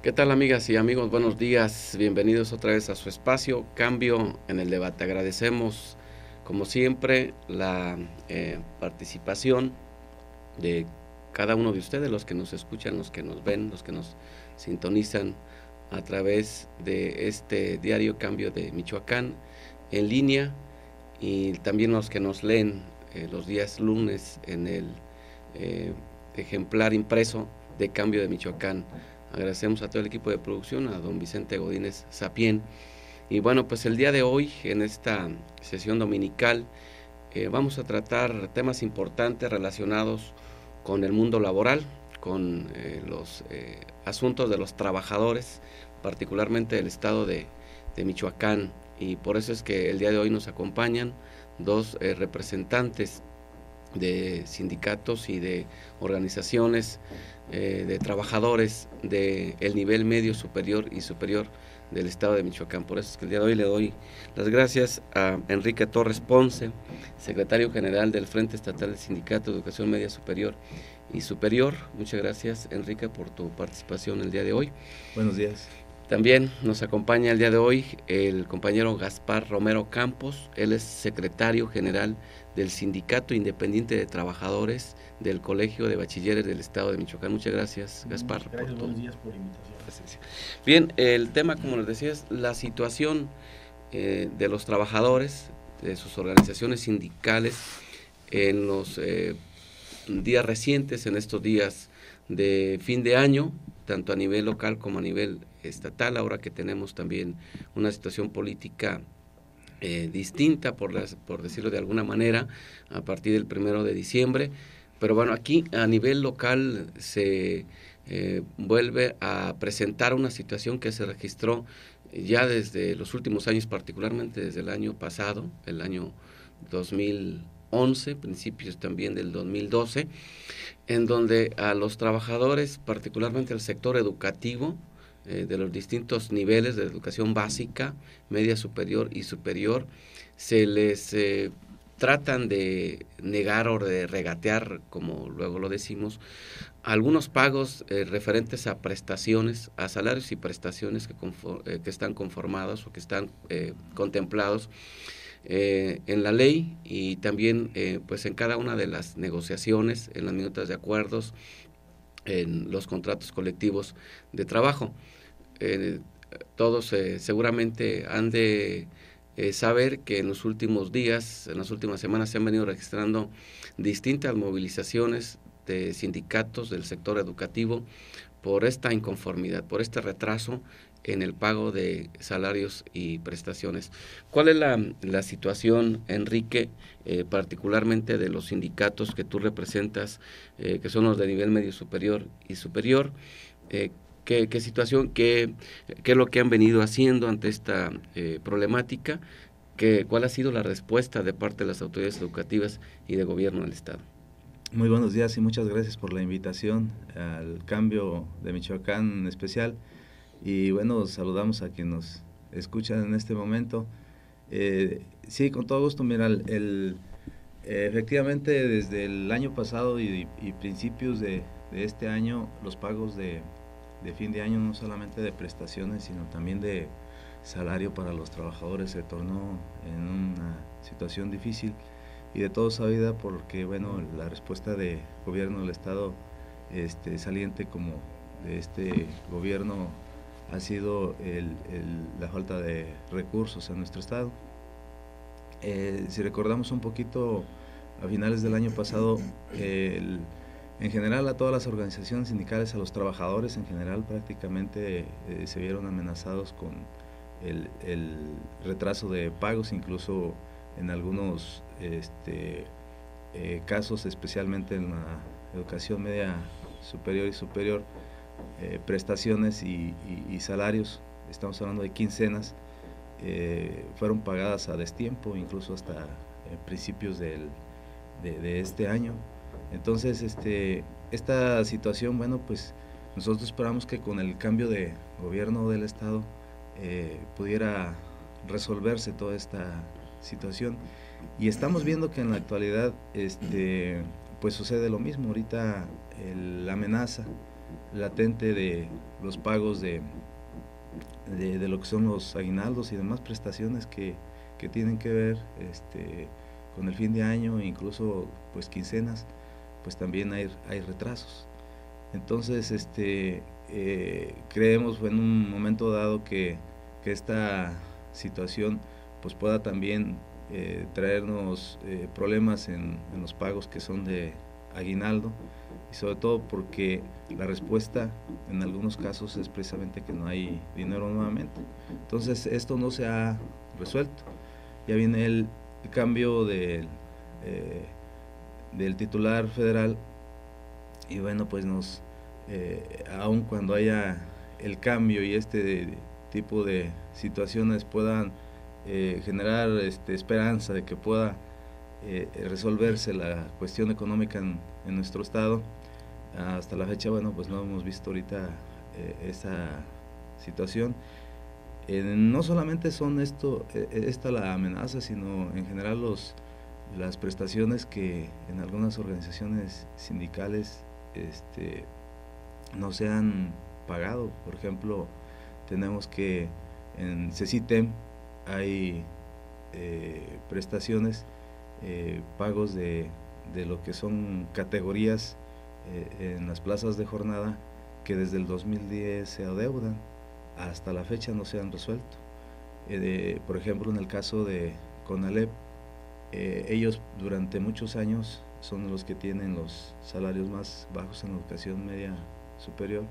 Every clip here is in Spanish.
¿Qué tal, amigas y amigos? Buenos días, bienvenidos otra vez a su espacio Cambio en el Debate. Agradecemos, como siempre, la participación de cada uno de ustedes, los que nos escuchan, los que nos ven, los que nos sintonizan a través de este diario Cambio de Michoacán en línea, y también los que nos leen los días lunes en el eh, ejemplar impreso de Cambio de Michoacán. Agradecemos a todo el equipo de producción, a don Vicente Godínez Sapien. Y bueno, pues el día de hoy, en esta sesión dominical, vamos a tratar temas importantes relacionados con el mundo laboral, con los asuntos de los trabajadores, particularmente del estado de Michoacán. Y por eso es que el día de hoy nos acompañan dos representantes de sindicatos y de organizaciones de trabajadores del nivel medio, superior y superior del estado de Michoacán. Por eso es que el día de hoy le doy las gracias a Enrique Torres Ponce, secretario general del Frente Estatal del Sindicato de Educación Media Superior y Superior. Muchas gracias, Enrique, por tu participación el día de hoy. Buenos días. También nos acompaña el día de hoy el compañero Gaspar Romero Campos. Él es secretario general del Sindicato Independiente de Trabajadores del Colegio de Bachilleres del Estado de Michoacán. Muchas gracias, Gaspar. Muchas gracias, buenos días por la invitación. Bien, el tema, como les decía, es la situación de los trabajadores, de sus organizaciones sindicales en los días recientes, en estos días de fin de año, tanto a nivel local como a nivel estatal, ahora que tenemos también una situación política distinta, por decirlo de alguna manera, a partir del 1 de diciembre. Pero bueno, aquí a nivel local se vuelve a presentar una situación que se registró ya desde los últimos años, particularmente desde el año pasado, el año 2011, principios también del 2012, en donde a los trabajadores, particularmente el sector educativo, de los distintos niveles de educación básica, media superior y superior, se les tratan de negar o de regatear, como luego lo decimos, algunos pagos referentes a prestaciones, a salarios y prestaciones que están conformados o que están contemplados en la ley, y también pues en cada una de las negociaciones, en las minutas de acuerdos, en los contratos colectivos de trabajo. Eh, Todos seguramente han de saber que en los últimos días, en las últimas semanas, se han venido registrando distintas movilizaciones de sindicatos del sector educativo por esta inconformidad, por este retraso en el pago de salarios y prestaciones. ¿Cuál es la situación, Enrique, particularmente de los sindicatos que tú representas, que son los de nivel medio superior y superior? ¿Qué situación, qué es lo que han venido haciendo ante esta problemática? ¿Cuál ha sido la respuesta de parte de las autoridades educativas y de gobierno del Estado? Muy buenos días y muchas gracias por la invitación al Cambio de Michoacán en especial. Y bueno, saludamos a quienes nos escuchan en este momento. Sí, con todo gusto. Mira, efectivamente desde el año pasado y principios de este año, los pagos de fin de año, no solamente de prestaciones, sino también de salario para los trabajadores, se tornó en una situación difícil y de todo sabida, porque bueno, la respuesta de gobierno del Estado saliente como de este gobierno ha sido la falta de recursos en nuestro estado. Si recordamos un poquito, a finales del año pasado, en general a todas las organizaciones sindicales, a los trabajadores en general prácticamente se vieron amenazados con el retraso de pagos, incluso en algunos casos, especialmente en la educación media superior y superior, prestaciones y salarios, estamos hablando de quincenas, fueron pagadas a destiempo, incluso hasta principios de este año. Entonces, esta situación, bueno, pues nosotros esperamos que con el cambio de gobierno del Estado pudiera resolverse toda esta situación. Y estamos viendo que en la actualidad pues sucede lo mismo. Ahorita la amenaza latente de los pagos de lo que son los aguinaldos y demás prestaciones que tienen que ver con el fin de año, incluso pues quincenas, pues también hay retrasos. Entonces creemos en un momento dado que esta situación pues pueda también traernos problemas en los pagos que son de aguinaldo, y sobre todo porque la respuesta en algunos casos es precisamente que no hay dinero nuevamente. Entonces esto no se ha resuelto. Ya viene el cambio del titular federal, y bueno, pues aun cuando haya el cambio y este tipo de situaciones puedan generar esperanza de que pueda resolverse la cuestión económica en nuestro estado, hasta la fecha, bueno, pues no hemos visto ahorita esa situación. No solamente son esta la amenaza, sino en general las prestaciones que en algunas organizaciones sindicales no se han pagado. Por ejemplo, tenemos que en CECITEM hay prestaciones, pagos de lo que son categorías en las plazas de jornada que desde el 2010 se adeudan, hasta la fecha no se han resuelto. Por ejemplo, en el caso de CONALEP, ellos durante muchos años son los que tienen los salarios más bajos en la educación media superior,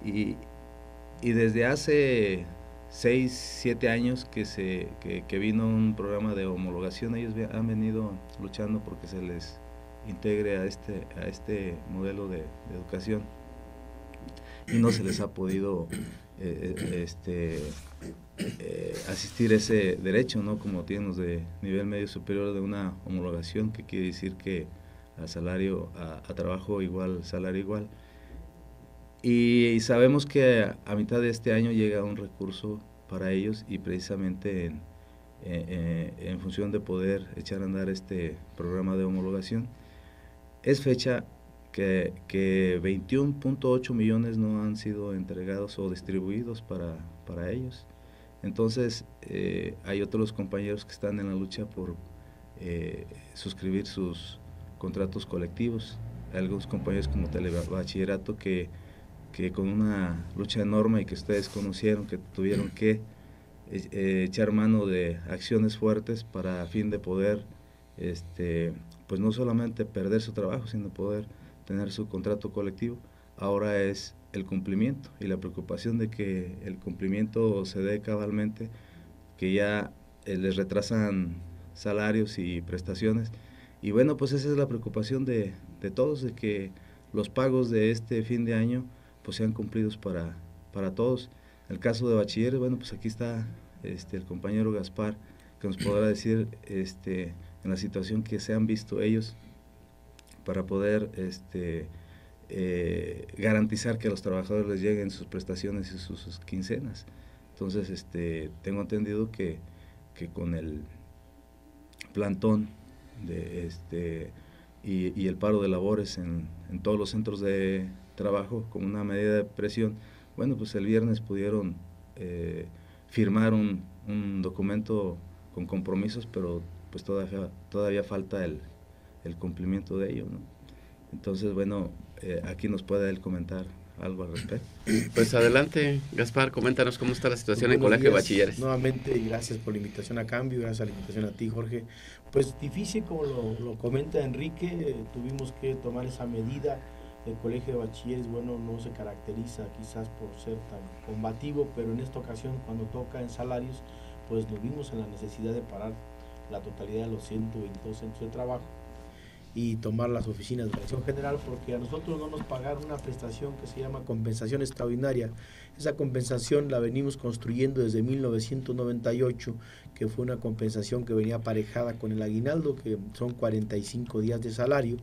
y desde hace 6, 7 años que vino un programa de homologación, ellos han venido luchando porque se les integre a este modelo de educación, y no se les ha podido asistir ese derecho, ¿no? Como tienen los de nivel medio superior, de una homologación, que quiere decir que a salario, a trabajo igual, salario igual. Y sabemos que a mitad de este año llega un recurso para ellos, y precisamente en función de poder echar a andar este programa de homologación, es fecha que 21.8 millones no han sido entregados o distribuidos para ellos. Entonces hay otros compañeros que están en la lucha por suscribir sus contratos colectivos. Hay algunos compañeros como Telebachillerato que con una lucha enorme, y que ustedes conocieron, que tuvieron que echar mano de acciones fuertes para a fin de poder pues no solamente perder su trabajo, sino poder tener su contrato colectivo. Ahora es el cumplimiento, y la preocupación de que el cumplimiento se dé cabalmente, que ya les retrasan salarios y prestaciones. Y bueno, pues esa es la preocupación de todos, de que los pagos de este fin de año pues sean cumplidos para todos. En el caso de bachilleres, bueno, pues aquí está el compañero Gaspar, que nos podrá decir en la situación que se han visto ellos para poder garantizar que a los trabajadores les lleguen sus prestaciones y sus quincenas. Entonces, tengo entendido que con el plantón y el paro de labores en todos los centros de trabajo como una medida de presión, bueno, pues el viernes pudieron firmar un documento con compromisos, pero pues todavía falta el cumplimiento de ello, ¿no? Entonces, bueno, aquí nos puede él comentar algo al respecto. Pues adelante, Gaspar, coméntanos cómo está la situación en Colegio de Bachilleres. Nuevamente, y gracias por la invitación a cambio, gracias a la invitación a ti, Jorge. Pues difícil, como lo comenta Enrique, tuvimos que tomar esa medida. El Colegio de Bachilleres, bueno, no se caracteriza quizás por ser tan combativo, pero en esta ocasión, cuando toca en salarios, pues nos vimos en la necesidad de parar la totalidad de los 122 centros de trabajo y tomar las oficinas de dirección general, porque a nosotros no nos pagaron una prestación que se llama compensación extraordinaria. Esa compensación la venimos construyendo desde 1998, que fue una compensación que venía aparejada con el aguinaldo, que son 45 días de salario,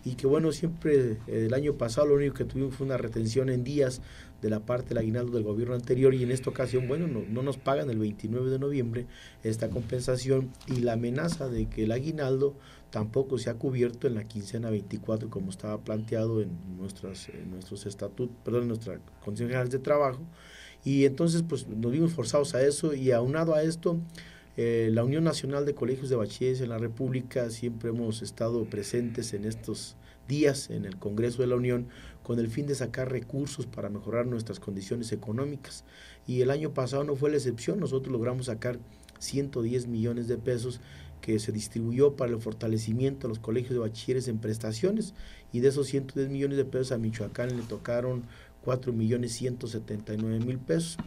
y que bueno, siempre el año pasado lo único que tuvimos fue una retención en días de la parte del aguinaldo del gobierno anterior, y en esta ocasión, bueno, no nos pagan el 29 de noviembre esta compensación, y la amenaza de que el aguinaldo tampoco se ha cubierto en la quincena 24 como estaba planteado en nuestros estatutos, perdón, en nuestra Constitución General de Trabajo, y entonces pues nos vimos forzados a eso, y aunado a esto, la Unión Nacional de Colegios de Bachilleres en la República siempre hemos estado presentes en estos días en el Congreso de la Unión con el fin de sacar recursos para mejorar nuestras condiciones económicas, y el año pasado no fue la excepción. Nosotros logramos sacar 110 millones de pesos que se distribuyó para el fortalecimiento de los colegios de bachilleres en prestaciones, y de esos 110 millones de pesos a Michoacán le tocaron 4.179.000 pesos.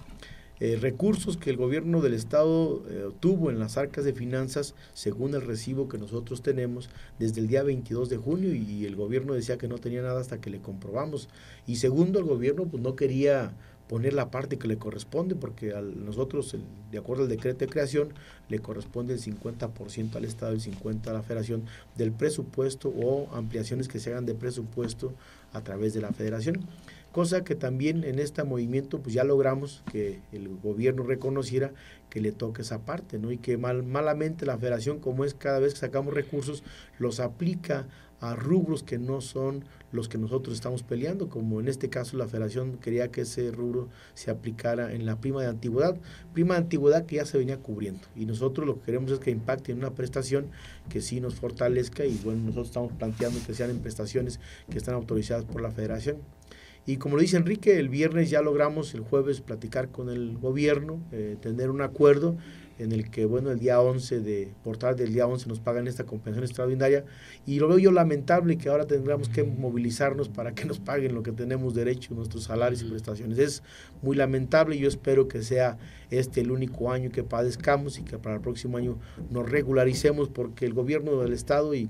Recursos que el gobierno del estado tuvo en las arcas de finanzas según el recibo que nosotros tenemos desde el día 22 de junio, y el gobierno decía que no tenía nada hasta que le comprobamos. Y segundo, el gobierno pues no quería poner la parte que le corresponde, porque a nosotros, de acuerdo al decreto de creación, le corresponde el 50% al estado y el 50% a la federación del presupuesto o ampliaciones que se hagan de presupuesto a través de la federación. Cosa que también en este movimiento pues ya logramos que el gobierno reconociera que le toca esa parte, ¿no? Y que malamente la federación, como es cada vez que sacamos recursos, los aplica a rubros que no son los que nosotros estamos peleando, como en este caso la federación quería que ese rubro se aplicara en la prima de antigüedad que ya se venía cubriendo, y nosotros lo que queremos es que impacte en una prestación que sí nos fortalezca, y bueno, nosotros estamos planteando que sean en prestaciones que están autorizadas por la federación. Y como lo dice Enrique, el viernes ya logramos el jueves platicar con el gobierno, tener un acuerdo en el que, bueno, el día 11 por tarde del día 11 nos pagan esta compensación extraordinaria, y lo veo yo lamentable que ahora tendremos que movilizarnos para que nos paguen lo que tenemos derecho, nuestros salarios y prestaciones. Es muy lamentable, y yo espero que sea este el único año que padezcamos y que para el próximo año nos regularicemos, porque el gobierno del estado y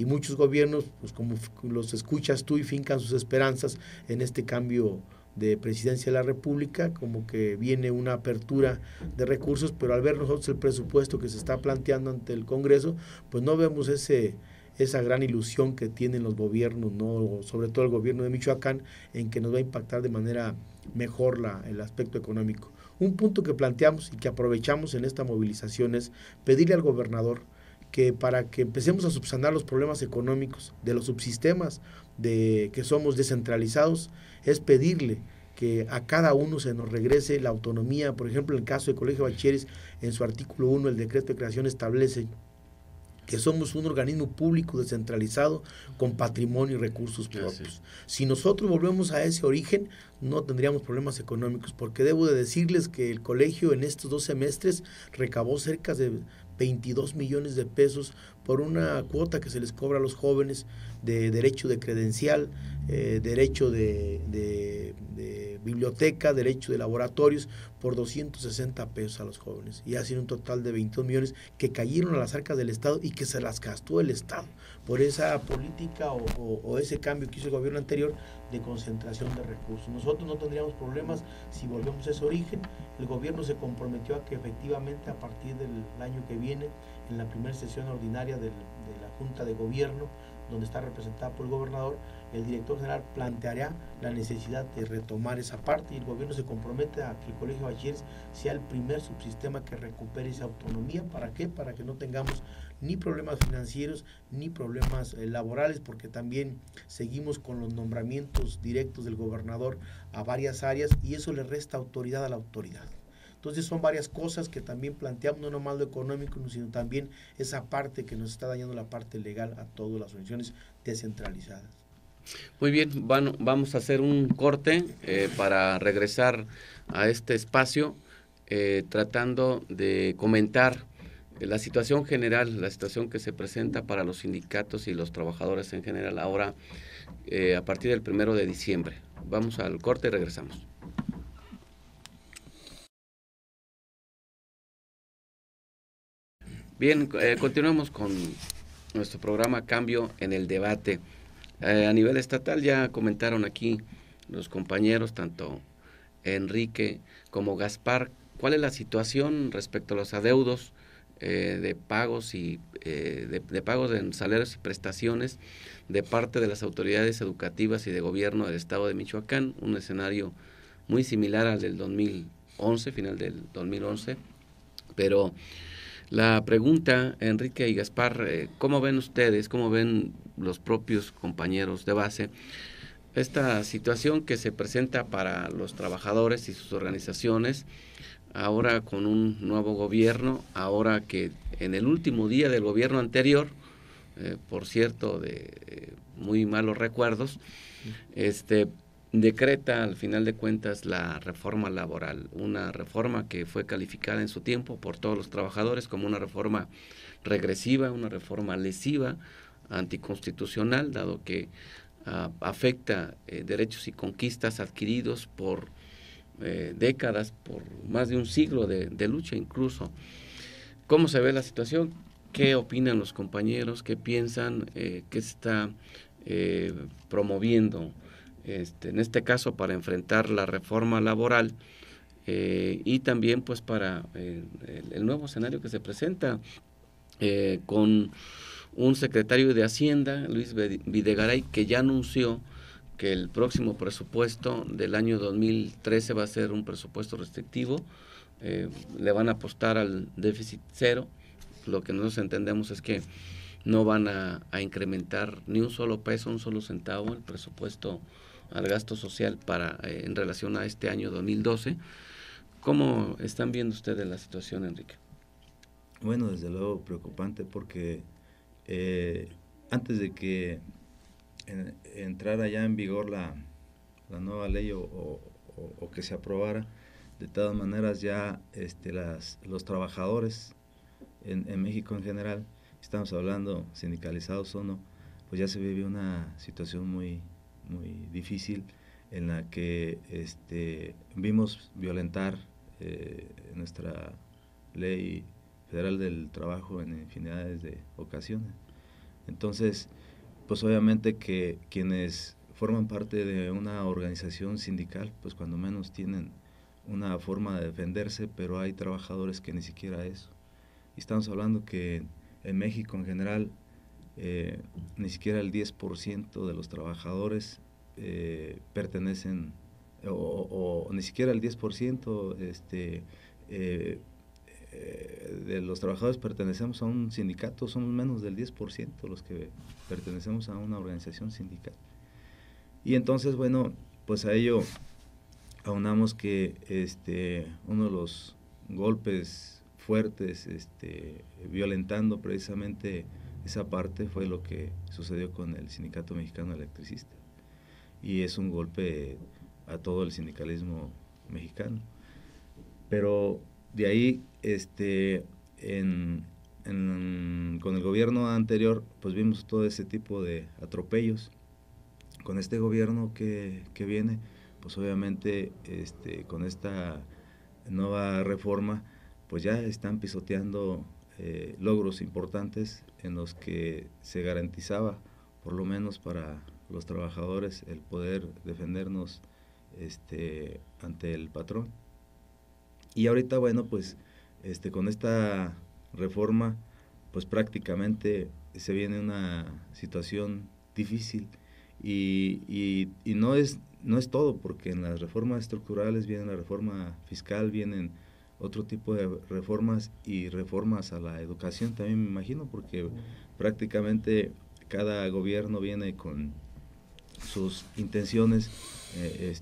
muchos gobiernos, pues como los escuchas tú, y fincan sus esperanzas en este cambio de presidencia de la República, como que viene una apertura de recursos, pero al ver nosotros el presupuesto que se está planteando ante el Congreso, pues no vemos esa gran ilusión que tienen los gobiernos, ¿no? Sobre todo el gobierno de Michoacán, en que nos va a impactar de manera mejor el aspecto económico. Un punto que planteamos y que aprovechamos en esta movilización es pedirle al gobernador que para que empecemos a subsanar los problemas económicos de los subsistemas que somos descentralizados, es pedirle que a cada uno se nos regrese la autonomía. Por ejemplo, en el caso del Colegio de Bachilleres, en su artículo 1, el decreto de creación establece que somos un organismo público descentralizado con patrimonio y recursos propios. Si nosotros volvemos a ese origen, no tendríamos problemas económicos, porque debo de decirles que el colegio en estos 2 semestres recabó cerca de 22 millones de pesos por una cuota que se les cobra a los jóvenes de derecho de credencial, derecho de biblioteca, derecho de laboratorios, por 260 pesos a los jóvenes, y ha sido un total de 22 millones que cayeron a las arcas del Estado y que se las gastó el Estado por esa política o ese cambio que hizo el gobierno anterior de concentración de recursos. Nosotros no tendríamos problemas si volvemos a ese origen. El gobierno se comprometió a que efectivamente a partir del año que viene, en la primera sesión ordinaria de la Junta de Gobierno, donde está representada por el gobernador, el director general planteará la necesidad de retomar esa parte, y el gobierno se compromete a que el Colegio de Bachilleres sea el primer subsistema que recupere esa autonomía. ¿Para qué? Para que no tengamos ni problemas financieros ni problemas laborales, porque también seguimos con los nombramientos directos del gobernador a varias áreas, y eso le resta autoridad a la autoridad. Entonces son varias cosas que también planteamos, no nomás lo económico, sino también esa parte que nos está dañando la parte legal a todas las organizaciones descentralizadas. Muy bien, bueno, vamos a hacer un corte para regresar a este espacio, tratando de comentar la situación general, la situación que se presenta para los sindicatos y los trabajadores en general ahora a partir del 1 de diciembre. Vamos al corte y regresamos. Bien, continuamos con nuestro programa Cambio en el Debate. A nivel estatal ya comentaron aquí los compañeros, tanto Enrique como Gaspar, cuál es la situación respecto a los adeudos de pagos y de pagos de salarios y prestaciones de parte de las autoridades educativas y de gobierno del estado de Michoacán, un escenario muy similar al del 2011, final del 2011, pero La pregunta, Enrique y Gaspar, ¿cómo ven ustedes, cómo ven los propios compañeros de base esta situación que se presenta para los trabajadores y sus organizaciones, ahora con un nuevo gobierno, ahora que en el último día del gobierno anterior, por cierto, de muy malos recuerdos, decreta al final de cuentas la reforma laboral, una reforma que fue calificada en su tiempo por todos los trabajadores como una reforma regresiva, una reforma lesiva, anticonstitucional, dado que afecta derechos y conquistas adquiridos por décadas, por más de un siglo de lucha incluso. ¿Cómo se ve la situación? ¿Qué opinan los compañeros? ¿Qué piensan? ¿Qué se está promoviendo? En este caso para enfrentar la reforma laboral y también pues para el nuevo escenario que se presenta con un secretario de Hacienda, Luis Videgaray, que ya anunció que el próximo presupuesto del año 2013 va a ser un presupuesto restrictivo, le van a apostar al déficit cero. Lo que nosotros entendemos es que no van a incrementar ni un solo peso, un solo centavo el presupuesto al gasto social para en relación a este año 2012. ¿Cómo están viendo ustedes la situación, Enrique? Bueno, desde luego preocupante porque antes de que entrara ya en vigor la nueva ley o que se aprobara, de todas maneras ya los trabajadores en México en general, estamos hablando sindicalizados o no, pues ya se vive una situación muy difícil en la que vimos violentar nuestra ley federal del trabajo en infinidades de ocasiones. Entonces, pues obviamente que quienes forman parte de una organización sindical, pues cuando menos tienen una forma de defenderse, pero hay trabajadores que ni siquiera eso. Y estamos hablando que en México en general ni siquiera el 10% de los trabajadores pertenecen, o ni siquiera el 10% de los trabajadores pertenecemos a un sindicato, somos menos del 10% los que pertenecemos a una organización sindical. Y entonces, bueno, pues a ello aunamos que uno de los golpes fuertes, violentando precisamente esa parte, fue lo que sucedió con el Sindicato Mexicano de Electricistas. Y es un golpe a todo el sindicalismo mexicano. Pero de ahí, con el gobierno anterior, pues vimos todo ese tipo de atropellos. Con este gobierno que viene, pues obviamente con esta nueva reforma, pues ya están pisoteando logros importantes en los que se garantizaba, por lo menos para los trabajadores, el poder defendernos ante el patrón. Y ahorita, bueno, pues con esta reforma, pues prácticamente se viene una situación difícil y no es todo, porque en las reformas estructurales viene la reforma fiscal, vienen otro tipo de reformas y reformas a la educación también, me imagino, porque prácticamente cada gobierno viene con sus intenciones,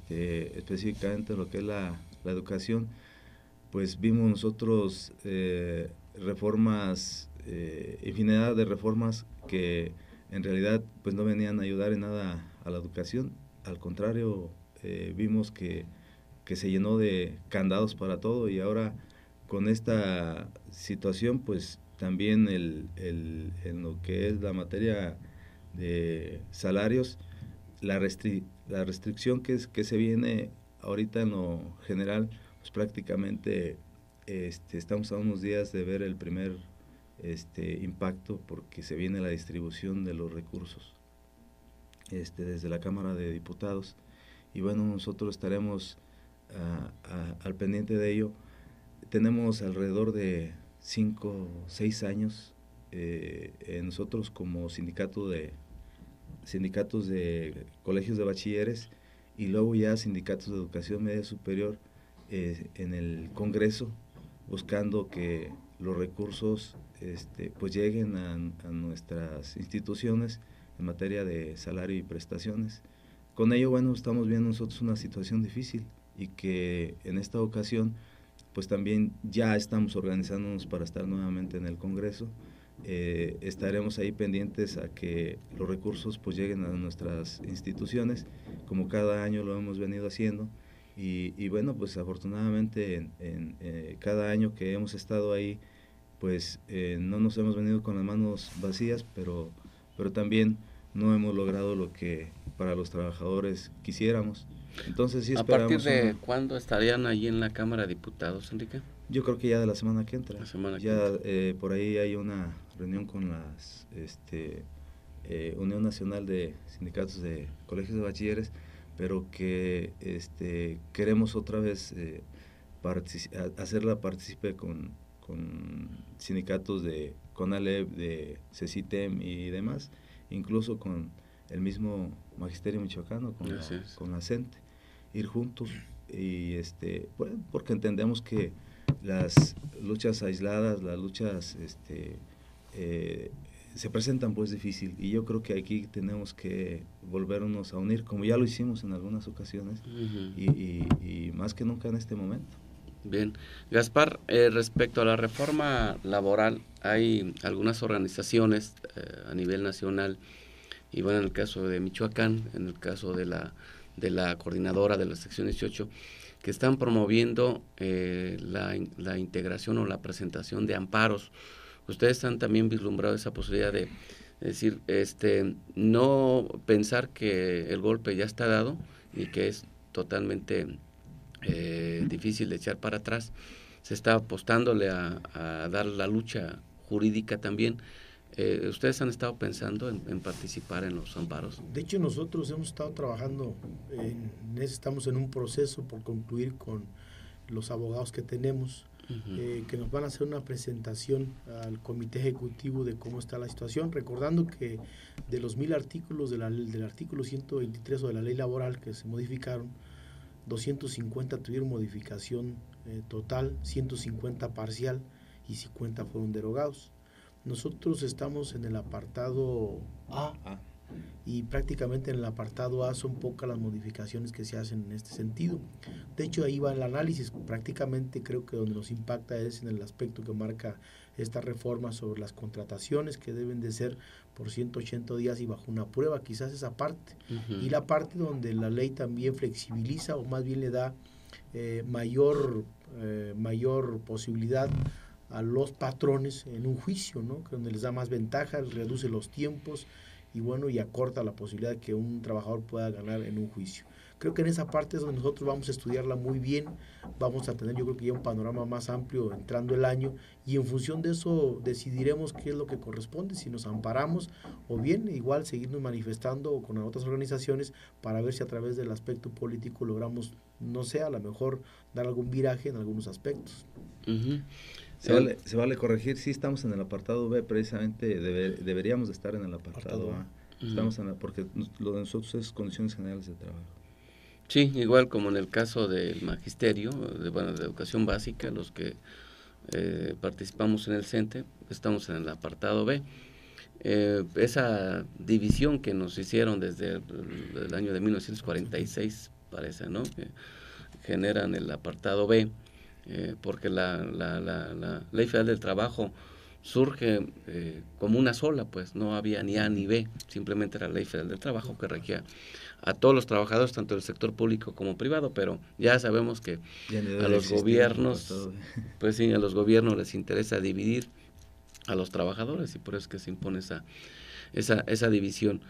específicamente lo que es la educación. Pues vimos nosotros reformas, infinidad de reformas que en realidad pues no venían a ayudar en nada a la educación. Al contrario, vimos que se llenó de candados para todo, y ahora con esta situación pues también en lo que es la materia de salarios, la restricción que se viene ahorita en lo general, pues prácticamente estamos a unos días de ver el primer impacto, porque se viene la distribución de los recursos desde la Cámara de Diputados, y bueno, nosotros estaremos al pendiente de ello. Tenemos alrededor de 5 o 6 años nosotros como sindicatos de colegios de bachilleres, y luego ya sindicatos de educación media superior en el Congreso, buscando que los recursos pues lleguen a nuestras instituciones en materia de salario y prestaciones. Con ello, bueno, estamos viendo nosotros una situación difícil y que en esta ocasión pues también ya estamos organizándonos para estar nuevamente en el Congreso. Estaremos ahí pendientes a que los recursos pues lleguen a nuestras instituciones, como cada año lo hemos venido haciendo, y bueno, pues afortunadamente cada año que hemos estado ahí, pues no nos hemos venido con las manos vacías, pero también no hemos logrado lo que para los trabajadores quisiéramos. Entonces sí esperamos. ¿A partir de cuándo estarían allí en la Cámara de Diputados, Enrique? Yo creo que ya de la semana que entra. Ya por ahí hay una reunión con las Unión Nacional de Sindicatos de Colegios de Bachilleres, pero que queremos otra vez hacerla partícipe con sindicatos de CONALEP, de CECITEM y demás, incluso con el mismo Magisterio Michoacano, con la CENTE, ir juntos, y bueno, porque entendemos que las luchas aisladas, las luchas se presentan pues difícil, y yo creo que aquí tenemos que volvernos a unir, como ya lo hicimos en algunas ocasiones, y más que nunca en este momento. Bien, Gaspar, respecto a la reforma laboral, hay algunas organizaciones a nivel nacional, y bueno, en el caso de Michoacán, en el caso de la coordinadora de la sección 18, que están promoviendo la integración o la presentación de amparos. Ustedes han también vislumbrado esa posibilidad de decir, no pensar que el golpe ya está dado y que es totalmente difícil de echar para atrás. Se está apostándole a dar la lucha jurídica también. ¿Ustedes han estado pensando en participar en los amparos? De hecho, nosotros hemos estado trabajando en eso, estamos en un proceso por concluir con los abogados que tenemos, que nos van a hacer una presentación al Comité Ejecutivo de cómo está la situación, recordando que de los 1000 artículos del artículo 123 o de la ley laboral que se modificaron, 250 tuvieron modificación total, 150 parcial y 50 fueron derogados. Nosotros estamos en el apartado A, y prácticamente en el apartado A son pocas las modificaciones que se hacen en este sentido. De hecho, ahí va el análisis. Prácticamente creo que donde nos impacta es en el aspecto que marca esta reforma sobre las contrataciones, que deben de ser por 180 días y bajo una prueba, quizás esa parte. Y la parte donde la ley también flexibiliza, o más bien le da mayor posibilidad a los patrones en un juicio, ¿no? Que donde les da más ventajas, reduce los tiempos y bueno, y acorta la posibilidad de que un trabajador pueda ganar en un juicio. Creo que en esa parte es donde nosotros vamos a estudiarla muy bien, vamos a tener yo creo que ya un panorama más amplio entrando el año, y en función de eso decidiremos qué es lo que corresponde, si nos amparamos o bien igual seguirnos manifestando con otras organizaciones para ver si a través del aspecto político logramos, no sé, a lo mejor dar algún viraje en algunos aspectos. Se vale corregir, sí estamos en el apartado B, precisamente deberíamos de estar en el apartado A. Estamos porque lo de nosotros es condiciones generales de trabajo. Sí, igual como en el caso del magisterio, de educación básica, los que participamos en el CENTE, estamos en el apartado B. Esa división que nos hicieron desde el año de 1946, parece, ¿no? Que generan el apartado B, porque la Ley Federal del Trabajo surge como una sola, pues no había ni A ni B, simplemente era la Ley Federal del Trabajo que regía a todos los trabajadores, tanto del sector público como privado, pero ya sabemos que a los gobiernos, pues sí, a los gobiernos les interesa dividir a los trabajadores, y por eso es que se impone esa división.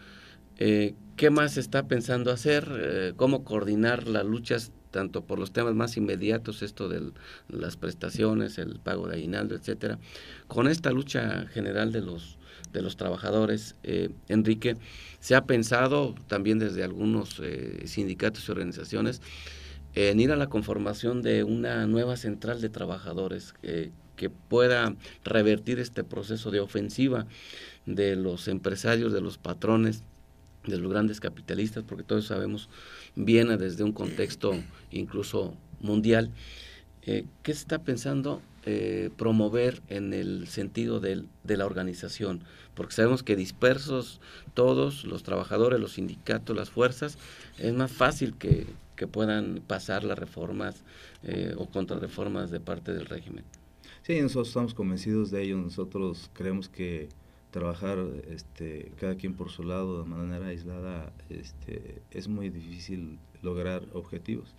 ¿Qué más se está pensando hacer? ¿Cómo coordinar las luchas tanto por los temas más inmediatos, esto de las prestaciones, el pago de aguinaldo, etcétera, con esta lucha general de los trabajadores? Enrique, se ha pensado también desde algunos sindicatos y organizaciones en ir a la conformación de una nueva central de trabajadores que pueda revertir este proceso de ofensiva de los empresarios, de los patrones, de los grandes capitalistas, porque todos sabemos viene desde un contexto incluso mundial. ¿Qué se está pensando promover en el sentido de la organización? Porque sabemos que dispersos todos, los trabajadores, los sindicatos, las fuerzas, es más fácil que puedan pasar las reformas o contrarreformas de parte del régimen. Sí, nosotros estamos convencidos de ello. Nosotros creemos que trabajar cada quien por su lado de manera aislada es muy difícil lograr objetivos,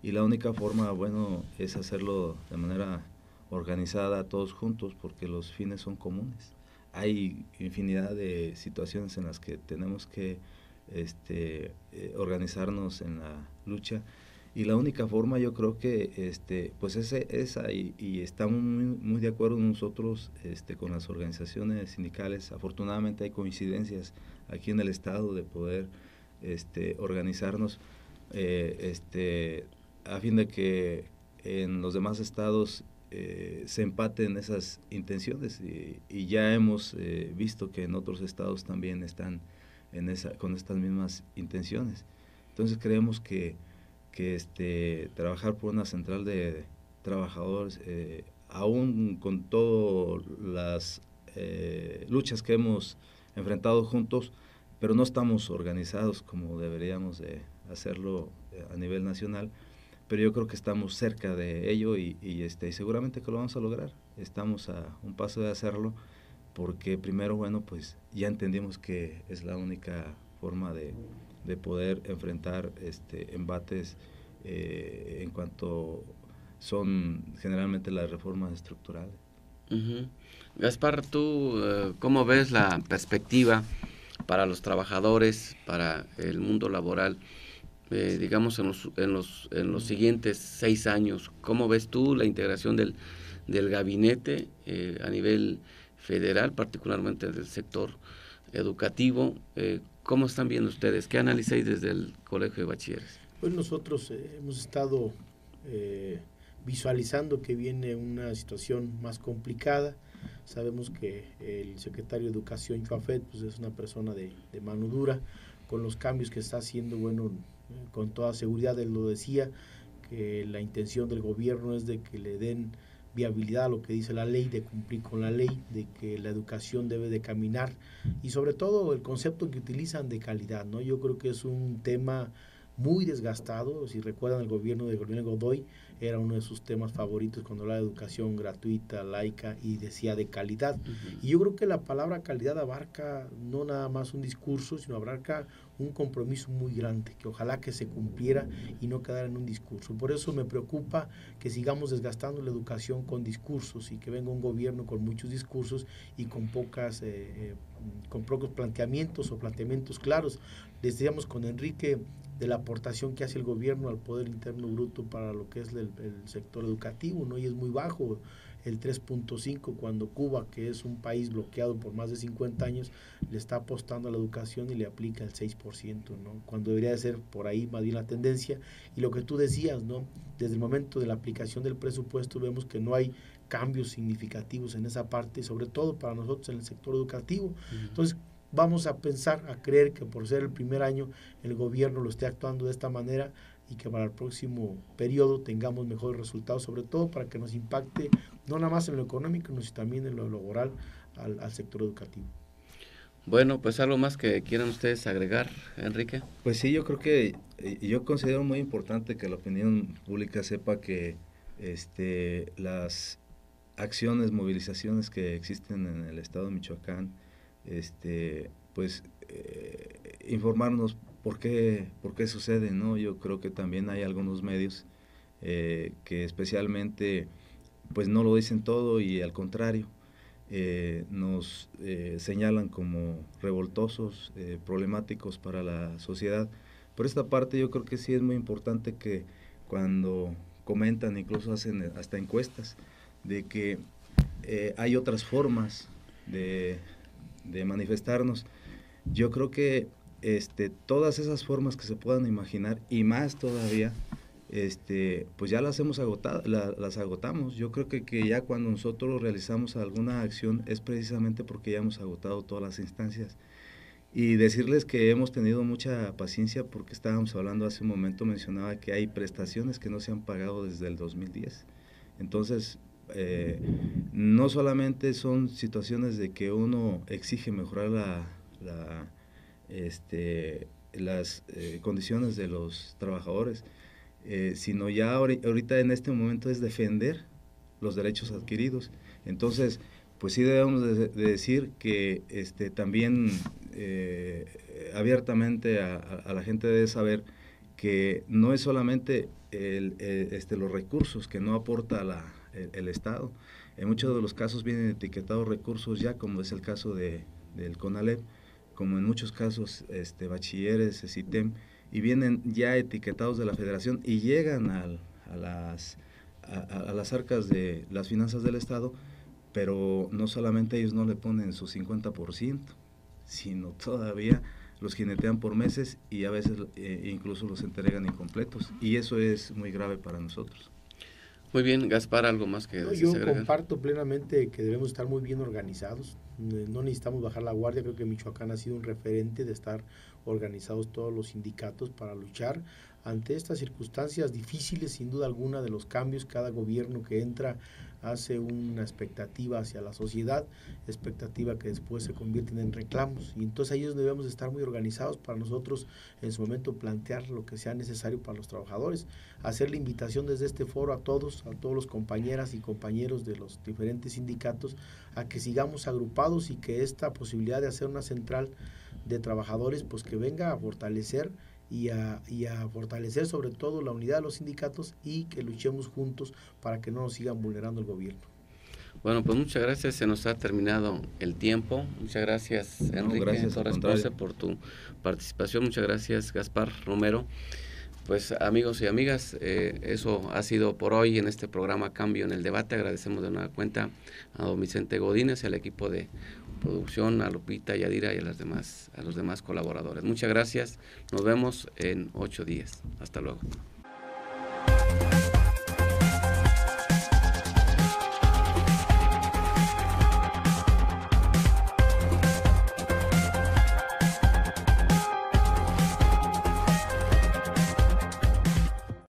y la única forma, bueno, es hacerlo de manera organizada todos juntos, porque los fines son comunes. Hay infinidad de situaciones en las que tenemos que organizarnos en la lucha, y la única forma, yo creo que pues esa, y estamos muy de acuerdo nosotros con las organizaciones sindicales. Afortunadamente hay coincidencias aquí en el estado de poder organizarnos a fin de que en los demás estados se empaten esas intenciones, y ya hemos visto que en otros estados también están con estas mismas intenciones. Entonces creemos que trabajar por una central de trabajadores, aún con todas las luchas que hemos enfrentado juntos, pero no estamos organizados como deberíamos de hacerlo a nivel nacional, pero yo creo que estamos cerca de ello, y seguramente que lo vamos a lograr. Estamos a un paso de hacerlo, porque primero, bueno, pues ya entendimos que es la única forma de poder enfrentar embates en cuanto son generalmente las reformas estructurales. Gaspar, ¿tú cómo ves la perspectiva para los trabajadores, para el mundo laboral, digamos en los siguientes 6 años? ¿Cómo ves tú la integración del gabinete a nivel federal, particularmente del sector educativo? ¿Cómo están viendo ustedes? ¿Qué analizáis desde el Colegio de Bachilleres? Pues nosotros hemos estado visualizando que viene una situación más complicada. Sabemos que el secretario de Educación, Chuafet, pues es una persona de mano dura. Con los cambios que está haciendo, bueno, con toda seguridad él lo decía, que la intención del gobierno es de que le den viabilidad a lo que dice la ley, de cumplir con la ley, de que la educación debe de caminar, y sobre todo el concepto que utilizan de calidad, ¿no? Yo creo que es un tema muy desgastado. Si recuerdan, el gobierno de Godoy era uno de sus temas favoritos cuando hablaba de educación gratuita, laica, y decía de calidad. Y yo creo que la palabra calidad abarca no nada más un discurso, sino abarca un compromiso muy grande, que ojalá que se cumpliera y no quedara en un discurso. Por eso me preocupa que sigamos desgastando la educación con discursos, y que venga un gobierno con muchos discursos y con pocos planteamientos o planteamientos claros. Decíamos con Enrique de la aportación que hace el gobierno al Poder Interno Bruto para lo que es el sector educativo, ¿no? Y es muy bajo, el 3.5, cuando Cuba, que es un país bloqueado por más de 50 años, le está apostando a la educación y le aplica el 6%, ¿no? Cuando debería de ser por ahí más bien la tendencia. Y lo que tú decías, ¿no? Desde el momento de la aplicación del presupuesto vemos que no hay cambios significativos en esa parte, sobre todo para nosotros en el sector educativo. Entonces, vamos a pensar, a creer que por ser el primer año el gobierno lo esté actuando de esta manera, y que para el próximo periodo tengamos mejores resultados, sobre todo para que nos impacte no nada más en lo económico, sino también en lo laboral al sector educativo. Bueno, pues algo más que quieran ustedes agregar, Enrique. Pues sí, yo creo que yo considero muy importante que la opinión pública sepa que las acciones, movilizaciones que existen en el estado de Michoacán, pues informarnos por qué sucede, ¿no? Yo creo que también hay algunos medios que especialmente pues no lo dicen todo, y al contrario nos señalan como revoltosos, problemáticos para la sociedad. Por esta parte yo creo que sí es muy importante que cuando comentan, incluso hacen hasta encuestas, de que hay otras formas de manifestarnos. Yo creo que todas esas formas que se puedan imaginar, y más todavía, pues ya las hemos agotado, las agotamos. Yo creo que ya cuando nosotros realizamos alguna acción es precisamente porque ya hemos agotado todas las instancias. Y decirles que hemos tenido mucha paciencia, porque estábamos hablando hace un momento, mencionaba que hay prestaciones que no se han pagado desde el 2010. Entonces, no solamente son situaciones de que uno exige mejorar las condiciones de los trabajadores, sino ya ahorita en este momento es defender los derechos adquiridos. Entonces, pues sí debemos de decir que también abiertamente a la gente debe saber que no es solamente los recursos que no aporta el Estado. En muchos de los casos vienen etiquetados recursos ya, como es el caso del CONALEP, como en muchos casos bachilleres, CITEM, y vienen ya etiquetados de la Federación y llegan a las arcas de las finanzas del Estado, pero no solamente ellos no le ponen su 50%, sino todavía los jinetean por meses y a veces incluso los entregan incompletos, y eso es muy grave para nosotros. Muy bien, Gaspar, ¿algo más que yo comparto plenamente que debemos estar muy bien organizados, no necesitamos bajar la guardia. Creo que Michoacán ha sido un referente de estar organizados todos los sindicatos para luchar ante estas circunstancias difíciles. Sin duda alguna, de los cambios, cada gobierno que entra hace una expectativa hacia la sociedad, expectativa que después se convierten en reclamos, y entonces ahí debemos estar muy organizados para nosotros en su momento plantear lo que sea necesario para los trabajadores, hacer la invitación desde este foro a todos los compañeras y compañeros de los diferentes sindicatos a que sigamos agrupados y que esta posibilidad de hacer una central de trabajadores pues que venga a fortalecer y a fortalecer sobre todo la unidad de los sindicatos, y que luchemos juntos para que no nos sigan vulnerando el gobierno. Bueno, pues muchas gracias, se nos ha terminado el tiempo. Muchas gracias, Enrique Torres Ponce, por tu participación. Muchas gracias, Gaspar Romero. Pues amigos y amigas, eso ha sido por hoy en este programa Cambio en el Debate. Agradecemos de nueva cuenta a don Vicente Godínez y al equipo de producción, a Lupita, Yadira y a los demás colaboradores. Muchas gracias, nos vemos en 8 días. Hasta luego.